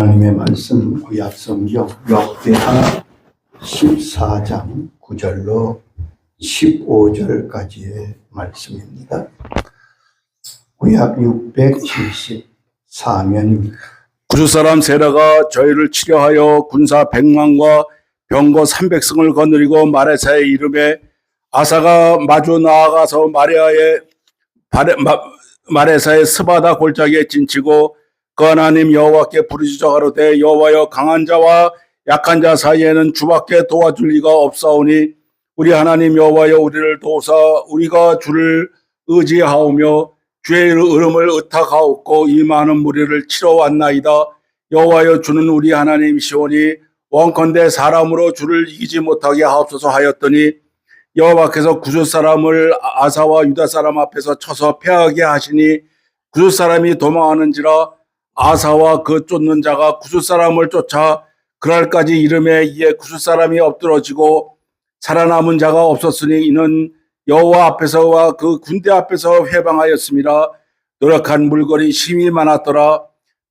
하나님의 말씀 구약 성경 역대하 14장 9절로 15절까지의 말씀입니다. 구약 674면 구스사람 세라가 저희를 치려하여 군사 100만과 병거 300승을 거느리고 마레사의 이름에 아사가 마주 나아가서 마레사의 스바다 골짜기에 진치고 그 하나님 여호와께 부르짖어 가로되 여호와여 강한 자와 약한 자 사이에는 주밖에 도와줄 리가 없사오니 우리 하나님 여호와여 우리를 도우사 우리가 주를 의지하오며 주의 이름을 의탁하옵고 이 많은 무리를 치러 왔나이다. 여호와여 주는 우리 하나님이시오니 원컨대 사람으로 주를 이기지 못하게 하옵소서 하였더니 여호와께서 구스 사람을 아사와 유다 사람 앞에서 쳐서 패하게 하시니 구스 사람이 도망하는지라 아사와 그 쫓는 자가 구스 사람을 쫓아 그날까지 이름에 이에 구스 사람이 엎드러지고 살아남은 자가 없었으니 이는 여호와 앞에서와 그 군대 앞에서 회방하였습니다. 노력한 물건이 심히 많았더라.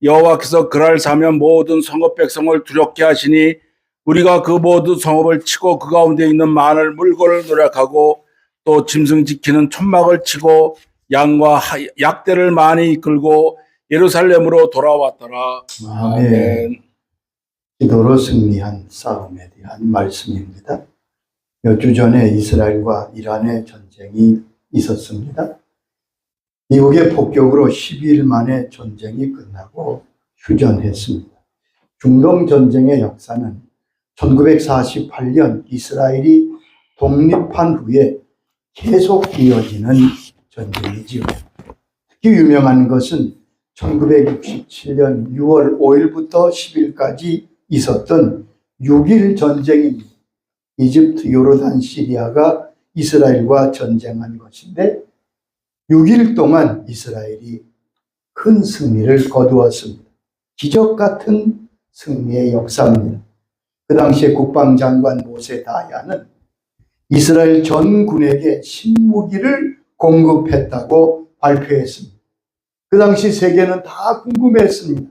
여호와께서 그날 사면 모든 성읍 백성을 두렵게 하시니 우리가 그 모든 성읍을 치고 그 가운데 있는 많은 물건을 노력하고 또 짐승 지키는 천막을 치고 양과 약대를 많이 이끌고 예루살렘으로 돌아왔더라. 아멘. 기도로 승리한 싸움에 대한 말씀입니다. 몇 주 전에 이스라엘과 이란의 전쟁이 있었습니다. 미국의 폭격으로 12일 만에 전쟁이 끝나고 휴전했습니다. 중동 전쟁의 역사는 1948년 이스라엘이 독립한 후에 계속 이어지는 전쟁이지요. 특히 유명한 것은 1967년 6월 5일부터 10일까지 있었던 6.1 전쟁입니다. 이집트, 요르단, 시리아가 이스라엘과 전쟁한 것인데 6일 동안 이스라엘이 큰 승리를 거두었습니다. 기적 같은 승리의 역사입니다. 그 당시에 국방장관 모세 다야는 이스라엘 전군에게 신무기를 공급했다고 발표했습니다. 그 당시 세계는 다 궁금했습니다.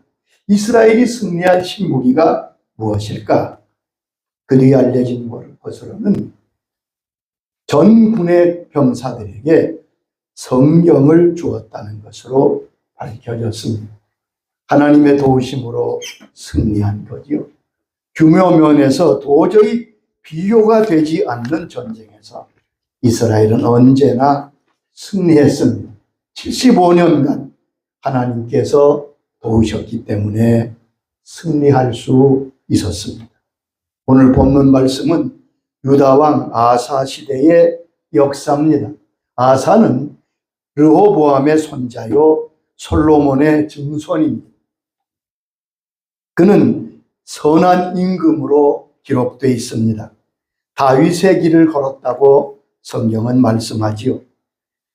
이스라엘이 승리한 신무기가 무엇일까? 그 뒤에 알려진 것으로는 전군의 병사들에게 성경을 주었다는 것으로 밝혀졌습니다. 하나님의 도우심으로 승리한 거지요. 규모 면에서 도저히 비교가 되지 않는 전쟁에서 이스라엘은 언제나 승리했습니다. 75년간 하나님께서 도우셨기 때문에 승리할 수 있었습니다. 오늘 본문 말씀은 유다왕 아사 시대의 역사입니다. 아사는 르호보암의 손자요 솔로몬의 증손입니다. 그는 선한 임금으로 기록되어 있습니다. 다윗의 길을 걸었다고 성경은 말씀하지요.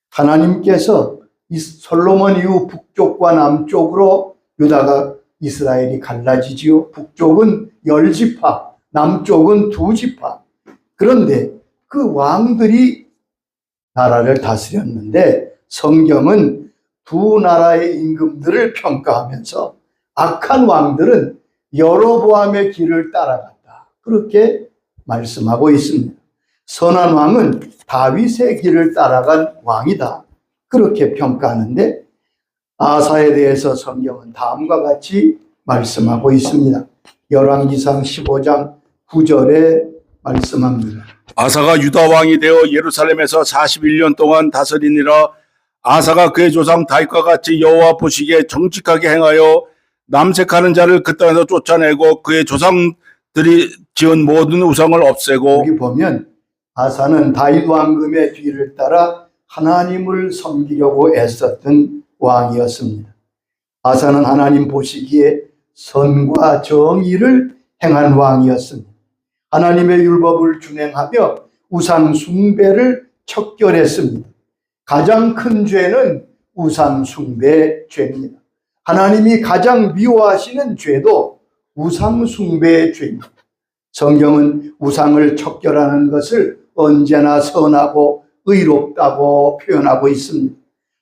하나님께서 이 솔로몬 이후 북쪽과 남쪽으로 유다가 이스라엘이 갈라지지요. 북쪽은 10지파, 남쪽은 2지파. 그런데 그 왕들이 나라를 다스렸는데 성경은 두 나라의 임금들을 평가하면서 악한 왕들은 여로보암의 길을 따라갔다. 그렇게 말씀하고 있습니다. 선한 왕은 다윗의 길을 따라간 왕이다. 그렇게 평가하는데 아사에 대해서 성경은 다음과 같이 말씀하고 있습니다. 열왕기상 15장 9절에 말씀합니다. 아사가 유다 왕이 되어 예루살렘에서 41년 동안 다스리니라. 아사가 그의 조상 다윗과 같이 여호와 보시기에 정직하게 행하여 남색하는 자를 그 땅에서 쫓아내고 그의 조상들이 지은 모든 우상을 없애고. 여기 보면 아사는 다윗 왕금의 뒤를 따라 하나님을 섬기려고 애썼던 왕이었습니다. 아사는 하나님 보시기에 선과 정의를 행한 왕이었습니다. 하나님의 율법을 준행하며 우상 숭배를 척결했습니다. 가장 큰 죄는 우상 숭배 죄입니다. 하나님이 가장 미워하시는 죄도 우상 숭배의 죄입니다. 성경은 우상을 척결하는 것을 언제나 선하고 의롭다고 표현하고 있습니다.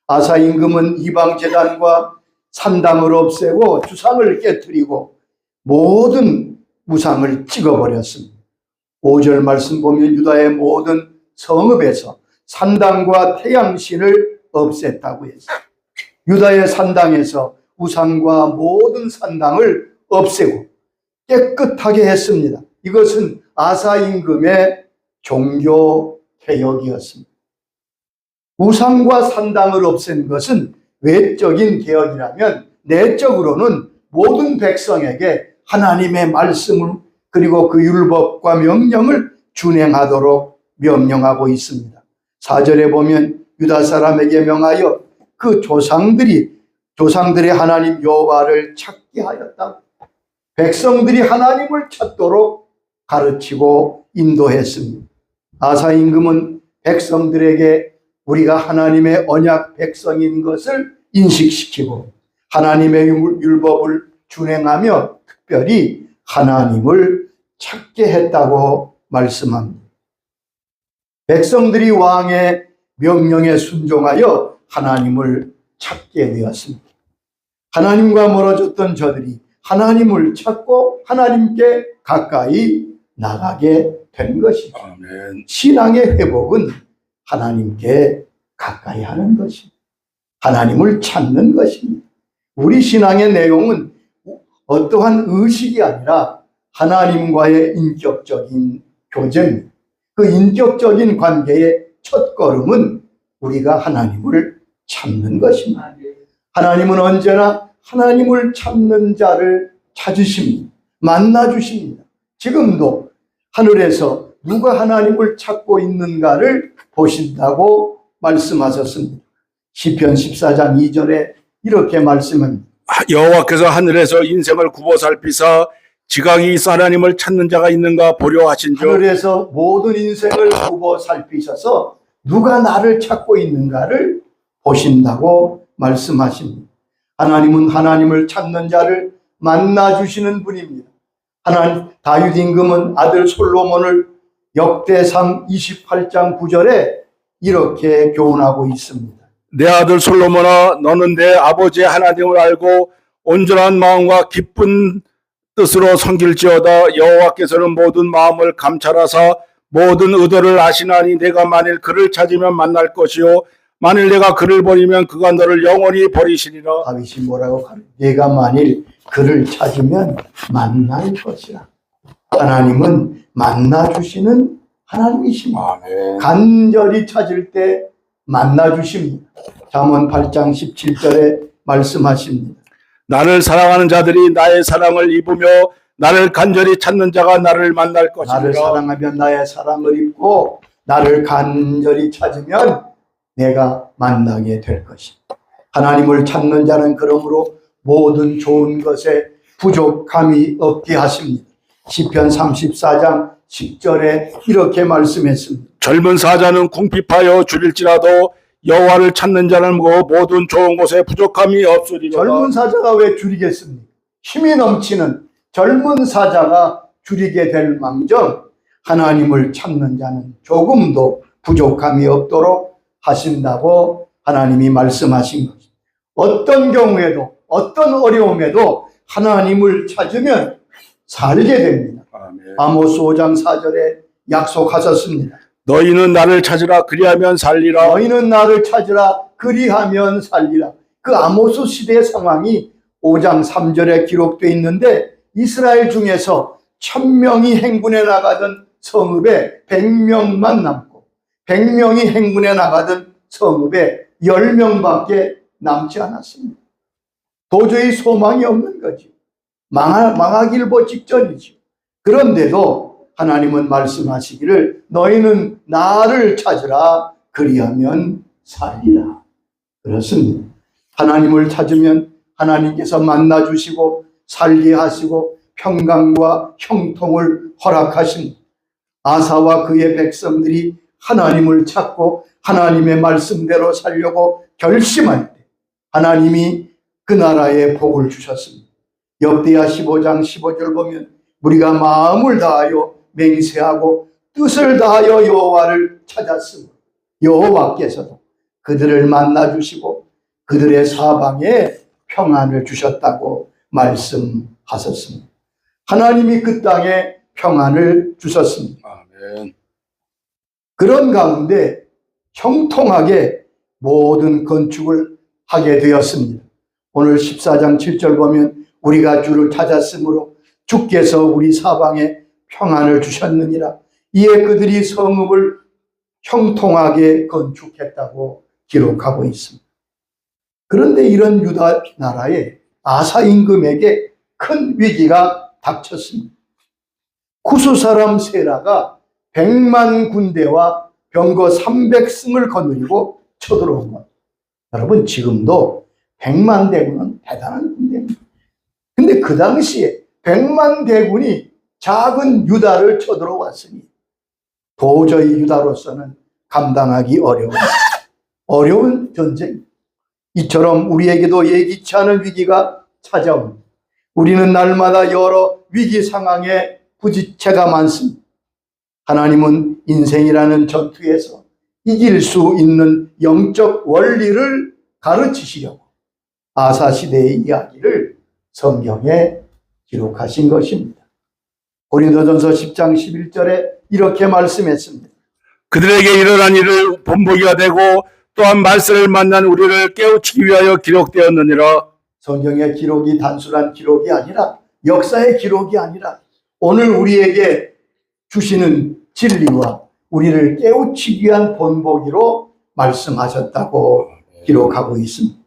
아사 임금은 이방 제단과 산당을 없애고 주상을 깨뜨리고 모든 우상을 찍어버렸습니다. 5절 말씀 보면 유다의 모든 성읍에서 산당과 태양신을 없앴다고 했어요. 유다의 산당에서 우상과 모든 산당을 없애고 깨끗하게 했습니다. 이것은 아사 임금의 종교 개혁이었습니다. 우상과 산당을 없앤 것은 외적인 개혁이라면 내적으로는 모든 백성에게 하나님의 말씀을 그리고 그 율법과 명령을 준행하도록 명령하고 있습니다. 4절에 보면 유다 사람에게 명하여 그 조상들의 하나님 여호와를 찾게 하였다. 백성들이 하나님을 찾도록 가르치고 인도했습니다. 아사 임금은 백성들에게 우리가 하나님의 언약 백성인 것을 인식시키고 하나님의 율법을 준행하며 특별히 하나님을 찾게 했다고 말씀합니다. 백성들이 왕의 명령에 순종하여 하나님을 찾게 되었습니다. 하나님과 멀어졌던 저들이 하나님을 찾고 하나님께 가까이 나가게 된 것이죠. 아멘. 신앙의 회복은 하나님께 가까이 하는 것입니다. 하나님을 찾는 것입니다. 우리 신앙의 내용은 어떠한 의식이 아니라 하나님과의 인격적인 교제입니다. 그 인격적인 관계의 첫 걸음은 우리가 하나님을 찾는 것입니다. 하나님은 언제나 하나님을 찾는 자를 찾으십니다. 만나주십니다. 지금도 하늘에서 누가 하나님을 찾고 있는가를 보신다고 말씀하셨습니다. 시편 14장 2절에 이렇게 말씀합니다. 여호와께서 하늘에서 인생을 굽어 살피사 지각이 있어 하나님을 찾는 자가 있는가 보려 하신즉 하늘에서 모든 인생을 굽어 살피셔서 누가 나를 찾고 있는가를 보신다고 말씀하십니다. 하나님은 하나님을 찾는 자를 만나주시는 분입니다. 다윗 임금은 아들 솔로몬을 역대상 28장 9절에 이렇게 교훈하고 있습니다. 내 아들 솔로몬아 너는 내 아버지의 하나님을 알고 온전한 마음과 기쁜 뜻으로 섬길지어다. 여호와께서는 모든 마음을 감찰하사 모든 의도를 아시나니 내가 만일 그를 찾으면 만날 것이요 만일 내가 그를 버리면 그가 너를 영원히 버리시리라. 다윗이 뭐라고 하는? 내가 만일 그를 찾으면 만날 것이라. 하나님은 만나주시는 하나님이십니다. 아멘. 간절히 찾을 때 만나주십니다. 잠언 8장 17절에 말씀하십니다. 나를 사랑하는 자들이 나의 사랑을 입으며 나를 간절히 찾는 자가 나를 만날 것이라. 나를 사랑하면 나의 사랑을 입고 나를 간절히 찾으면 내가 만나게 될 것입니다. 하나님을 찾는 자는 그러므로 모든 좋은 것에 부족함이 없게 하십니다. 시편 34장 10절에 이렇게 말씀했습니다. 젊은 사자는 궁핍하여 줄일지라도 여호와를 찾는 자는 모든 좋은 것에 부족함이 없으리라. 젊은 사자가 왜 줄이겠습니까? 힘이 넘치는 젊은 사자가 줄이게 될 망정 하나님을 찾는 자는 조금도 부족함이 없도록 하신다고 하나님이 말씀하신 것입니다. 어떤 경우에도 어떤 어려움에도 하나님을 찾으면 살게 됩니다. 아멘. 아모스 5장 4절에 약속하셨습니다. 너희는 나를 찾으라 그리하면 살리라. 너희는 나를 찾으라 그리하면 살리라. 그 아모스 시대의 상황이 5장 3절에 기록되어 있는데 이스라엘 중에서 1000명이 행군에 나가던 성읍에 100명만 남고 100명이 행군에 나가던 성읍에 10명밖에 남지 않았습니다. 도저히 소망이 없는 거지. 망하기일보 직전이지. 그런데도 하나님은 말씀하시기를 너희는 나를 찾으라 그리하면 살리라. 그렇습니다. 하나님을 찾으면 하나님께서 만나주시고 살게 하시고 평강과 형통을 허락하십니다. 아사와 그의 백성들이 하나님을 찾고 하나님의 말씀대로 살려고 결심할 때 하나님이 그 나라에 복을 주셨습니다. 역대하 15장 15절 보면 우리가 마음을 다하여 맹세하고 뜻을 다하여 여호와를 찾았으므로 여호와께서도 그들을 만나주시고 그들의 사방에 평안을 주셨다고 말씀하셨습니다. 하나님이 그 땅에 평안을 주셨습니다. 아멘. 그런 가운데 형통하게 모든 건축을 하게 되었습니다. 오늘 14장 7절 보면 우리가 주를 찾았으므로 주께서 우리 사방에 평안을 주셨느니라. 이에 그들이 성읍을 형통하게 건축했다고 기록하고 있습니다. 그런데 이런 유다 나라에 아사 임금에게 큰 위기가 닥쳤습니다. 구스 사람 세라가 100만 군대와 병거 300승을 거느리고 쳐들어온 것. 여러분, 지금도 100만 대군은 대단한 군대입니다. 근데 그 당시에 100만 대군이 작은 유다를 쳐들어왔으니 도저히 유다로서는 감당하기 어려운 전쟁. 이처럼 우리에게도 예기치 않은 위기가 찾아옵니다. 우리는 날마다 여러 위기 상황에 부딪혀가 많습니다. 하나님은 인생이라는 전투에서 이길 수 있는 영적 원리를 가르치시려고 아사 시대의 이야기를 성경에 기록하신 것입니다. 고린도전서 10장 11절에 이렇게 말씀했습니다. 그들에게 일어난 일을 본보기가 되고 또한 말세를 만난 우리를 깨우치기 위하여 기록되었느니라. 성경의 기록이 단순한 기록이 아니라, 역사의 기록이 아니라 오늘 우리에게 주시는 진리와 우리를 깨우치기 위한 본보기로 말씀하셨다고 기록하고 있습니다.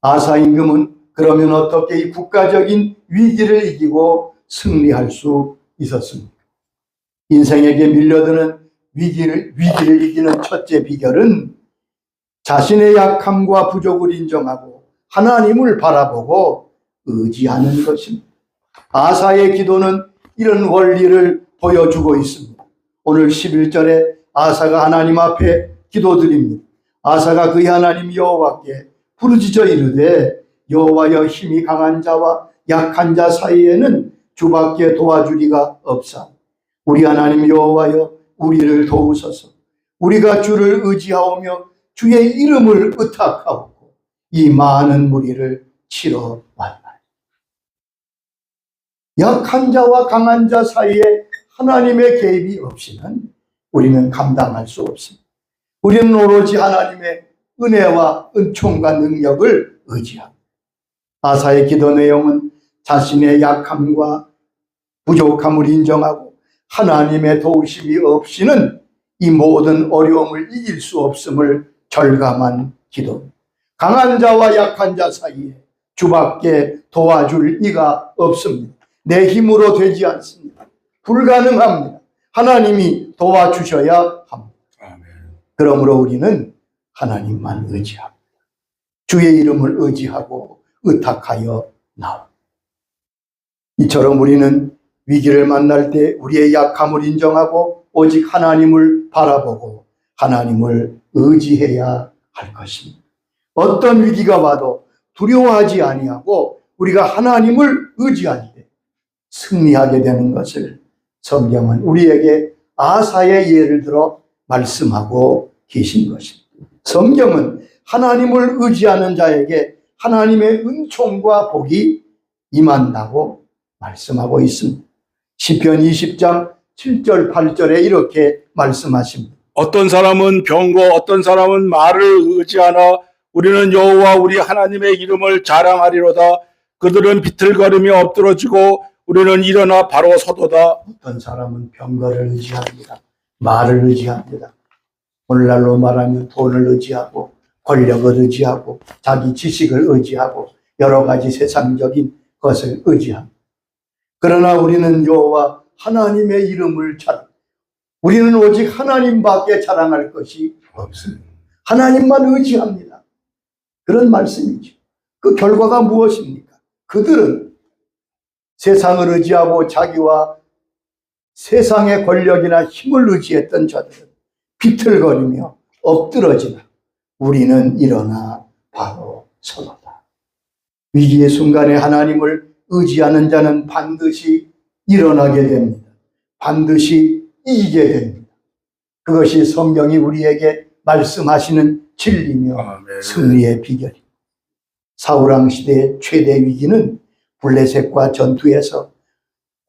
아사 임금은 그러면 어떻게 이 국가적인 위기를 이기고 승리할 수 있었습니까? 인생에게 밀려드는 위기를 이기는 첫째 비결은 자신의 약함과 부족을 인정하고 하나님을 바라보고 의지하는 것입니다. 아사의 기도는 이런 원리를 보여주고 있습니다. 오늘 11절에 아사가 하나님 앞에 기도드립니다. 아사가 그의 하나님 여호와께 부르짖어 이르되 여호와여, 힘이 강한 자와 약한 자 사이에는 주밖에 도와주리가 없사. 우리 하나님 여호와여, 우리를 도우소서. 우리가 주를 의지하오며 주의 이름을 의탁하옵고 이 많은 무리를 치러 왔나이다. 약한 자와 강한 자 사이에 하나님의 개입이 없이는 우리는 감당할 수 없습니다. 우리는 오로지 하나님의 은혜와 은총과 능력을 의지합니다. 아사의 기도 내용은 자신의 약함과 부족함을 인정하고 하나님의 도우심이 없이는 이 모든 어려움을 이길 수 없음을 절감한 기도입니다. 강한 자와 약한 자 사이에 주밖에 도와줄 이가 없습니다. 내 힘으로 되지 않습니다. 불가능합니다. 하나님이 도와주셔야 합니다. 아멘. 그러므로 우리는 하나님만 의지합니다. 주의 이름을 의지하고 의탁하여 나옵니다. 이처럼 우리는 위기를 만날 때 우리의 약함을 인정하고 오직 하나님을 바라보고 하나님을 의지해야 할 것입니다. 어떤 위기가 와도 두려워하지 아니하고 우리가 하나님을 의지할 때 승리하게 되는 것을 성경은 우리에게 아사의 예를 들어 말씀하고 계신 것입니다. 성경은 하나님을 의지하는 자에게 하나님의 은총과 복이 임한다고 말씀하고 있습니다. 시편 20장 7절 8절에 이렇게 말씀하십니다. 어떤 사람은 병거, 어떤 사람은 말을 의지하나 우리는 여호와 우리 하나님의 이름을 자랑하리로다. 그들은 비틀거리며 엎드러지고 우리는 일어나 바로 서도다. 어떤 사람은 병거를 의지합니다. 말을 의지합니다. 오늘날로 말하면 돈을 의지하고 권력을 의지하고 자기 지식을 의지하고 여러 가지 세상적인 것을 의지합니다. 그러나 우리는 여호와 하나님의 이름을 우리는 오직 하나님밖에 자랑할 것이 없습니다. 하나님만 의지합니다. 그런 말씀이죠. 그 결과가 무엇입니까? 그들은 세상을 의지하고 자기와 세상의 권력이나 힘을 의지했던 자들은 비틀거리며 엎드러지나 우리는 일어나 바로 서도다. 위기의 순간에 하나님을 의지하는 자는 반드시 일어나게 됩니다. 반드시 이기게 됩니다. 그것이 성경이 우리에게 말씀하시는 진리며 아멘. 승리의 비결입니다. 사울왕 시대의 최대 위기는 블레셋과 전투에서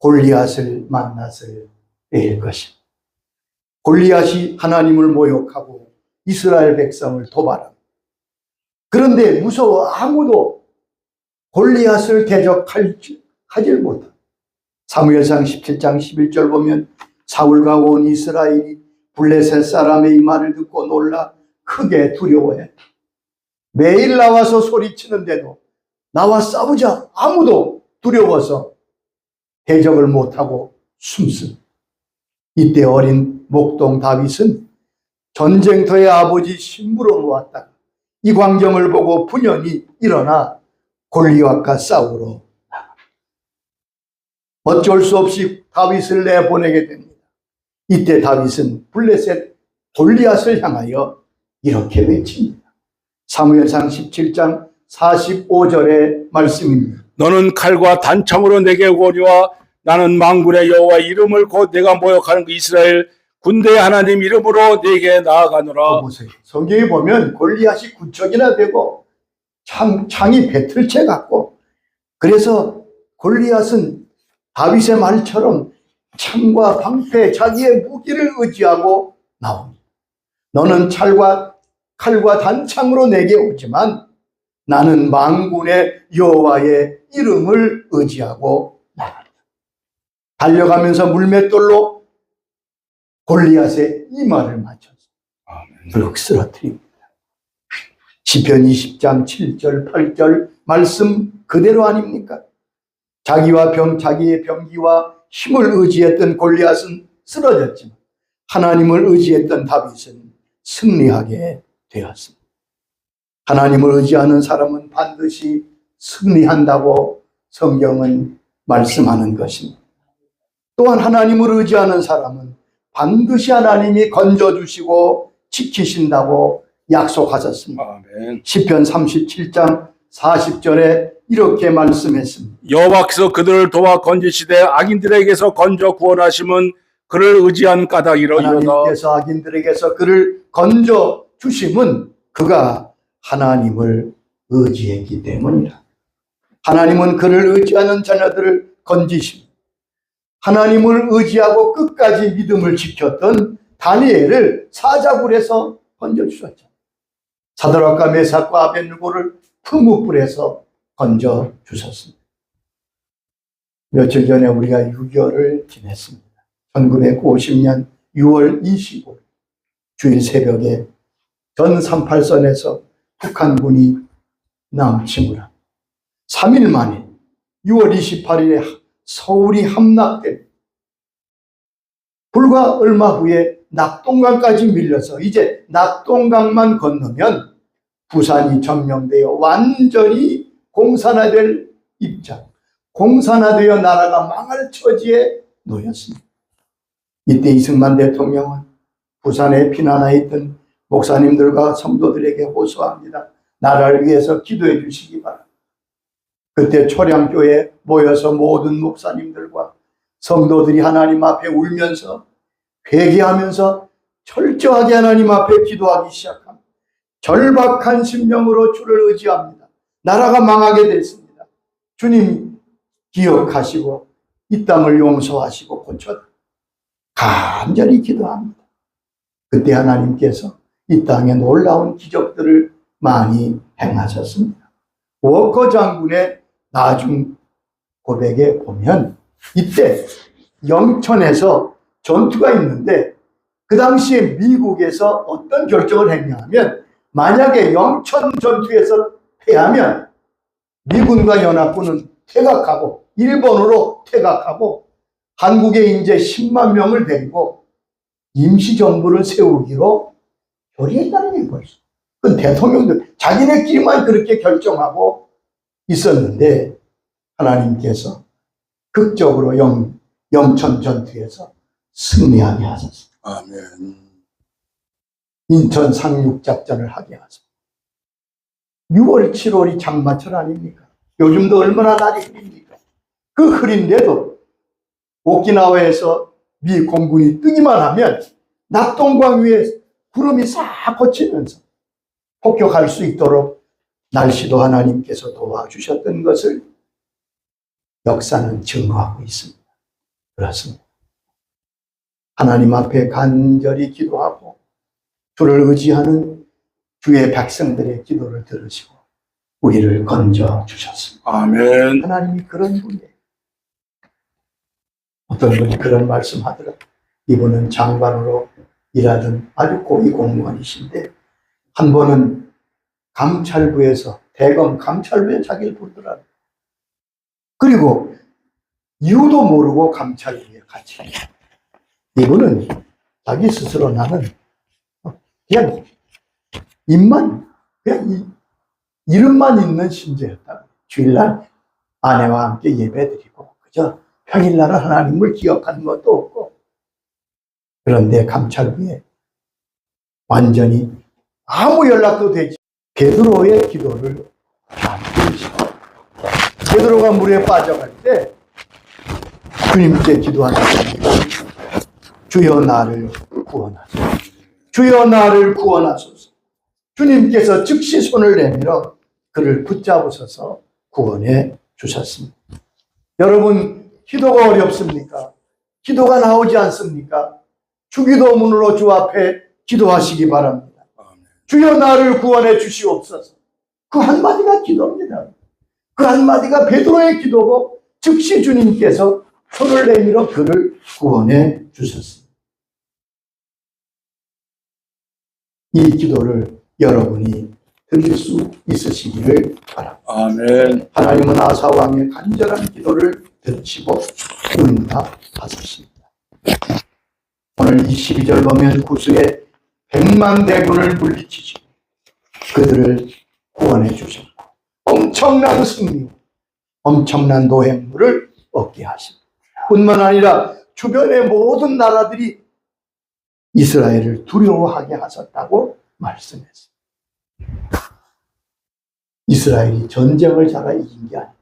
골리앗을 만났을 때일 것입니다. 골리앗이 하나님을 모욕하고 이스라엘 백성을 도발합니다. 그런데 무서워 아무도 골리앗을 대적하지 못합니다. 사무엘상 17장 11절 보면 사울과 온 이스라엘이 블레셋 사람의 이 말을 듣고 놀라 크게 두려워했다. 매일 나와서 소리치는데도 나와 싸우자 아무도 두려워서 대적을 못하고 숨습니다. 이때 어린 목동 다윗은 전쟁터의 아버지 신부로 모았다가 이 광경을 보고 분연히 일어나 골리앗과 싸우러 나갑니다. 어쩔 수 없이 다윗을 내보내게 됩니다. 이때 다윗은 블레셋 골리앗을 향하여 이렇게 외칩니다. 사무엘상 17장 45절의 말씀입니다. 너는 칼과 단창으로 내게 오거니와 나는 만군의 여호와 이름을 곧 내가 모욕하는 그 이스라엘 군대의 하나님 이름으로 내게 나아가노라. 보세요. 성경에 보면 골리앗이 구척이나 되고 창이 배틀채 같고, 그래서 골리앗은 다윗의 말처럼 창과 방패 자기의 무기를 의지하고 나옵니다. 너는 칼과 단창으로 내게 오지만 나는 만군의 여호와의 이름을 의지하고 나간다. 달려가면서 물맷돌로 골리앗의 이마를 맞춰서 붉 쓰러뜨립니다. 시편 20장 7절 8절 말씀 그대로 아닙니까? 자기의 병기와 힘을 의지했던 골리앗은 쓰러졌지만 하나님을 의지했던 다윗은 승리하게 되었습니다. 하나님을 의지하는 사람은 반드시 승리한다고 성경은 말씀하는 것입니다. 또한 하나님을 의지하는 사람은 반드시 하나님이 건져주시고 지키신다고 약속하셨습니다. 아멘. 시편 37장 40절에 이렇게 말씀했습니다. 여호와께서 그들을 도와 건지시되 악인들에게서 건져 구원하심은 그를 의지한 까닭이로다. 하나님께서 악인들에게서 그를 건져 주심은 그가 하나님을 의지했기 때문이라. 하나님은 그를 의지하는 자녀들을 건지십니다. 하나님을 의지하고 끝까지 믿음을 지켰던 다니엘을 사자굴에서 건져주셨죠. 사드락과 메삭과 아벳느고를 풀무불에서 건져주셨습니다. 며칠 전에 우리가 6.25를 지냈습니다. 1950년 6월 25일 주일 새벽에 전 38선에서 북한군이 남침을 합니다. 3일 만에 6월 28일에 서울이 함락됩니다. 불과 얼마 후에 낙동강까지 밀려서 이제 낙동강만 건너면 부산이 점령되어 완전히 공산화될 입장, 공산화되어 나라가 망할 처지에 놓였습니다. 이때 이승만 대통령은 부산에 피난하 있던 목사님들과 성도들에게 호소합니다. 나라를 위해서 기도해 주시기 바랍니다. 그때 초량교에 모여서 모든 목사님들과 성도들이 하나님 앞에 울면서 회개하면서 철저하게 하나님 앞에 기도하기 시작합니다. 절박한 심령으로 주를 의지합니다. 나라가 망하게 됐습니다. 주님 기억하시고 이 땅을 용서하시고 고쳐라. 간절히 기도합니다. 그때 하나님께서 이 땅에 놀라운 기적들을 많이 행하셨습니다. 워커 장군의 나중 고백에 보면 이때 영천에서 전투가 있는데 그 당시에 미국에서 어떤 결정을 했냐 하면 만약에 영천 전투에서 패하면 미군과 연합군은 퇴각하고 일본으로 퇴각하고 한국에 이제 10만 명을 데리고 임시정부를 세우기로 결의했다는 거예요. 그 대통령들 자기네끼리만 그렇게 결정하고 있었는데 하나님께서 극적으로 영천 전투에서 승리하게 하셨습니다. 아멘. 인천 상륙작전을 하게 하셨습니다. 6월 7월이 장마철 아닙니까? 요즘도 얼마나 날이 흐립니까? 그 흐린데도 오키나와에서 미 공군이 뜨기만 하면 낙동강 위에 구름이 싹 걷히면서 폭격할 수 있도록 날씨도 하나님께서 도와주셨던 것을 역사는 증거하고 있습니다. 그렇습니다. 하나님 앞에 간절히 기도하고 주를 의지하는 주의 백성들의 기도를 들으시고 우리를 건져 주셨습니다. 아멘. 하나님이 그런 분이에요. 어떤 분이 그런 말씀하더라. 이분은 장관으로 일하던 아주 고위 공무원이신데 한 번은 감찰부에서 대검 감찰부에 자기를 부르더라. 그리고 이유도 모르고 감찰부에 같이. 이분은 자기 스스로 나는 그냥 입만 그냥 이름만 있는 신자였다. 주일날 아내와 함께 예배드리고 그저 평일날은 하나님을 기억하는 것도 없고 그런데 감찰부에 완전히 아무 연락도 되지 베드로의 기도를 안 들으시고 베드로가 물에 빠져갈 때 주님께 기도하는 주여 나를 구원하소서. 주여 나를 구원하소서. 주님께서 즉시 손을 내밀어 그를 붙잡으셔서 구원해 주셨습니다. 여러분 기도가 어렵습니까? 기도가 나오지 않습니까? 주기도문으로 주 앞에 기도하시기 바랍니다. 주여 나를 구원해 주시옵소서. 그 한마디가 기도입니다. 그 한마디가 베드로의 기도고 즉시 주님께서 손을 내밀어 그를 구원해 주셨습니다. 이 기도를 여러분이 드릴 수 있으시기를 바랍니다. 아멘. 하나님은 아사 왕의 간절한 기도를 들으시고 응답하셨습니다. 오늘 22절 보면 구수의 100만 대군을 물리치시고 그들을 구원해 주셨고 엄청난 승리, 엄청난 노획물을 얻게 하십니다. 뿐만 아니라 주변의 모든 나라들이 이스라엘을 두려워하게 하셨다고 말씀했습니다. 이스라엘이 전쟁을 잘하 이긴 게 아닙니다.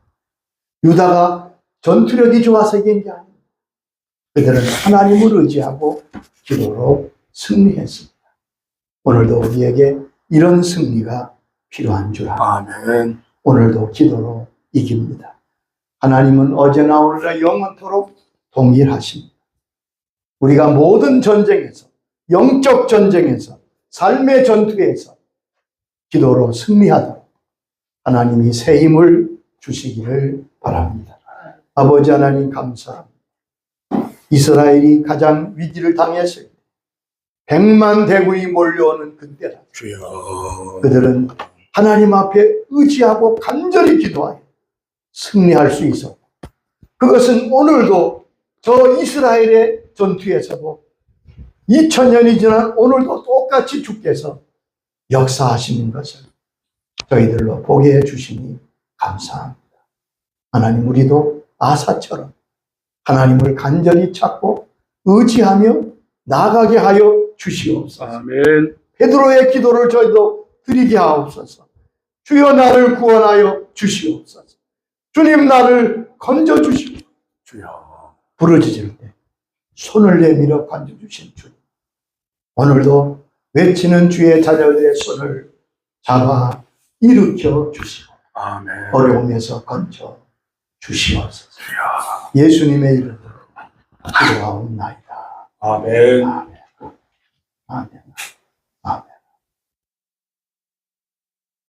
유다가 전투력이 좋아서 이긴 게 아닙니다. 그들은 하나님을 의지하고 기도로 승리했습니다. 오늘도 우리에게 이런 승리가 필요한 줄 압니다. 아멘. 오늘도 기도로 이깁니다. 하나님은 어제나 오늘나 영원토록 동일하십니다. 우리가 모든 전쟁에서 영적 전쟁에서 삶의 전투에서 기도로 승리하도록 하나님이 새 힘을 주시기를 바랍니다. 아버지 하나님 감사합니다. 이스라엘이 가장 위기를 당했을 때 100만 대군이 몰려오는 그때다. 주여. 그들은 하나님 앞에 의지하고 간절히 기도하여 승리할 수 있었고 그것은 오늘도 저 이스라엘의 전투에서도 2000년이 지난 오늘도 똑같이 주께서 역사하시는 것을 저희들로 보게 해주시니 감사합니다. 하나님 우리도 아사처럼 하나님을 간절히 찾고 의지하며 나아가게 하여 주시옵소서. 아멘. 베드로의 기도를 저희도 드리게 하옵소서. 주여 나를 구원하여 주시옵소서. 주님 나를 건져 주시옵소서. 주여. 부르짖을 때 손을 내밀어 건져 주신 주님. 오늘도 외치는 주의 자녀들의 손을 잡아 일으켜 주시고 아멘. 어려움에서 건져 주시옵소서. 예수님의 이름으로 기도하옵나이다. 아멘. 아멘. 아멘.